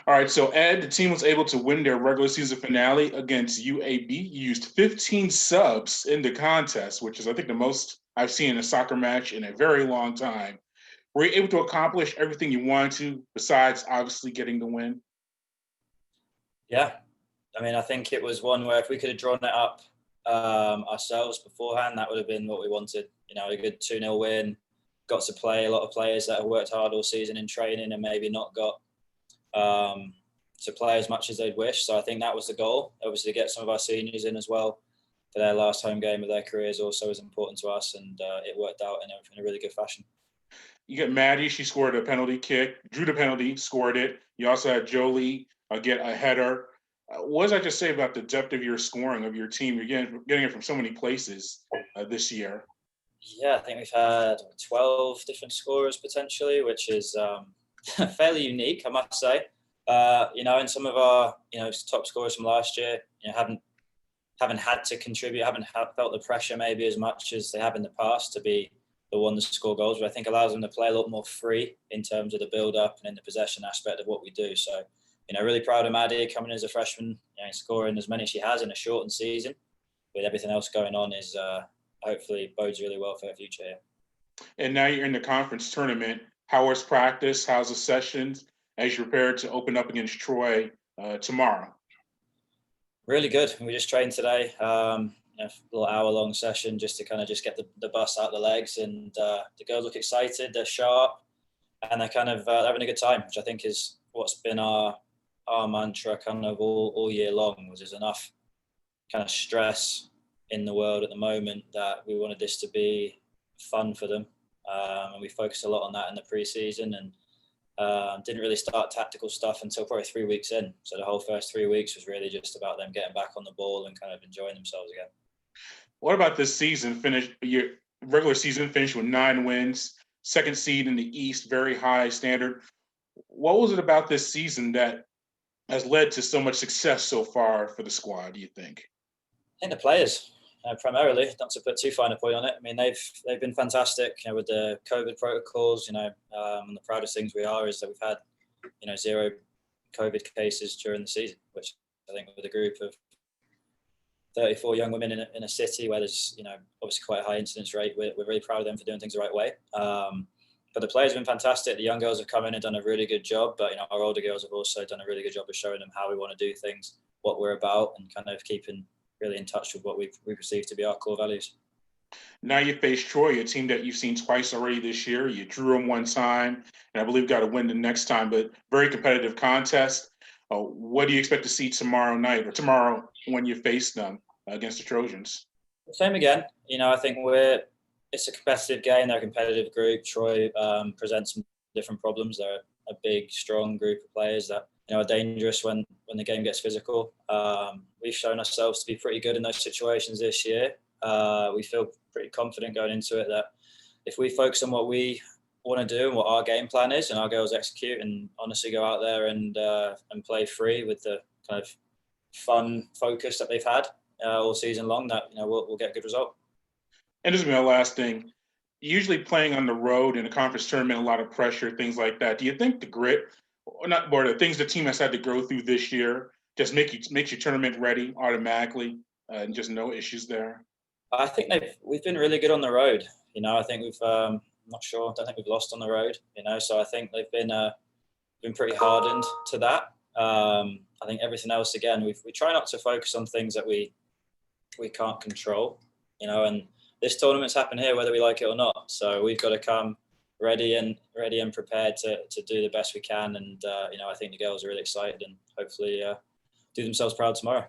All right, so Ed, the team was able to win their regular season finale against UAB. You used 15 subs in the contest, which is, I think, the most I've seen in a soccer match in a very long time. Were you able to accomplish everything you wanted to, besides obviously getting the win? Yeah, I mean, I think it was one where if we could have drawn it up ourselves beforehand, that would have been what we wanted. You know, a good 2-0 win, got to play a lot of players that have worked hard all season in training and maybe not got to play as much as they'd wish. So I think that was the goal. Obviously, to get some of our seniors in as well for their last home game of their careers also is important to us, and it worked out in a really good fashion. You get Maddie, she scored a penalty kick, drew the penalty, scored it. You also had Jolie get a header. What does that just say about the depth of your scoring of your team? You're getting it from so many places this year. Yeah, I think we've had 12 different scorers potentially, which is fairly unique, I must say. And some of our top scorers from last year, haven't had to contribute, haven't felt the pressure maybe as much as they have in the past to be the one to score goals, but I think allows them to play a lot more free in terms of the build-up and in the possession aspect of what we do. So, really proud of Maddie coming in as a freshman, scoring as many as she has in a shortened season with everything else going on is hopefully bodes really well for her future here. And now you're in the conference tournament. How was practice? How's the sessions as you prepare to open up against Troy tomorrow? Really good. We just trained today, a little hour-long session just to kind of just get the bus out of the legs. And the girls look excited, they're sharp, and they're kind of having a good time, which I think is what's been our mantra kind of all year long, was there's enough kind of stress in the world at the moment that we wanted this to be fun for them. And we focused a lot on that in the pre-season, and didn't really start tactical stuff until probably 3 weeks in. So the whole first 3 weeks was really just about them getting back on the ball and kind of enjoying themselves again. What about this season? Your regular season finished with 9 wins, second seed in the East, very high standard. What was it about this season that has led to so much success so far for the squad, do you think? I think the players, primarily, not to put too fine a point on it. I mean, they've been fantastic. With the COVID protocols. And the proudest things we are is that we've had, 0 COVID cases during the season, which I think with a group of 34 young women in a city where there's, obviously quite a high incidence rate, we're really proud of them for doing things the right way. But the players have been fantastic. The young girls have come in and done a really good job, but our older girls have also done a really good job of showing them how we want to do things, what we're about, and kind of keeping really in touch with what we perceive to be our core values. Now you face Troy, a team that you've seen twice already this year. You drew them one time, and I believe got to win the next time, but very competitive contest. What do you expect to see tomorrow night or tomorrow when you face them against the Trojans? Same again. I think it's a competitive game. They're a competitive group. Troy presents some different problems. They're a big, strong group of players that are dangerous when the game gets physical. We've shown ourselves to be pretty good in those situations this year. We feel pretty confident going into it that if we focus on what we want to do and what our game plan is, and our girls execute and honestly go out there and play free with the kind of fun focus that they've had all season long, that we'll get a good result. And this is my last thing. Usually playing on the road in a conference tournament, a lot of pressure, things like that. Do you think the grit, or the things the team has had to go through this year, just makes you tournament ready automatically, and just no issues there? I think we've been really good on the road. I think I'm not sure. I don't think we've lost on the road. So I think they've been pretty hardened to that. I think everything else, again, we try not to focus on things that we can't control. And this tournament's happened here whether we like it or not. So we've got to come ready and prepared to do the best we can. And I think the girls are really excited and hopefully do themselves proud tomorrow.